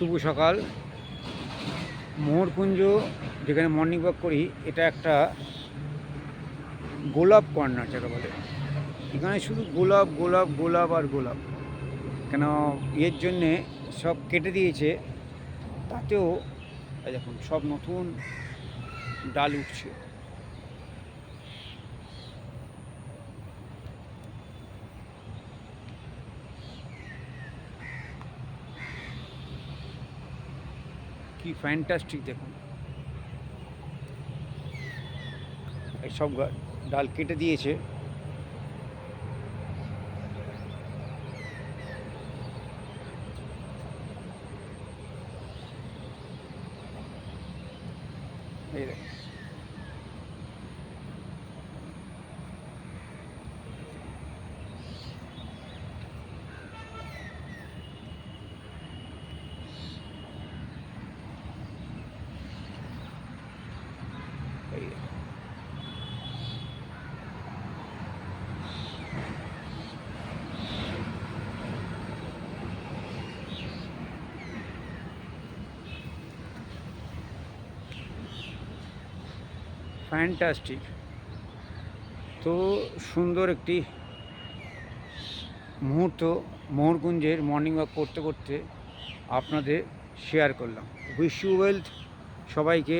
শুভ সকাল। মোহরকুঞ্জ যেখানে morning walk করি, এটা একটা গোলাপ কর্নার যাকে বলে। এখানে শুধু গোলাপ গোলাপ গোলাপ আর গোলাপ। কেন এর জন্যে সব কেটে দিয়েছে, তাতেও এই দেখুন সব নতুন ডাল উঠছে। কি ফ্যান্টাস্টিক দেখুন, এই সব ডাল কেটে দিয়েছে। এই দেখুন, এই দেখুন। ফ্যান্টাস্টিক। তো সুন্দর একটি মুহূর্ত মোহরকুঞ্জের মর্নিং ওয়াক করতে করতে আপনাদের শেয়ার করলাম। উইশ ইউ ওয়েলথ সবাইকে।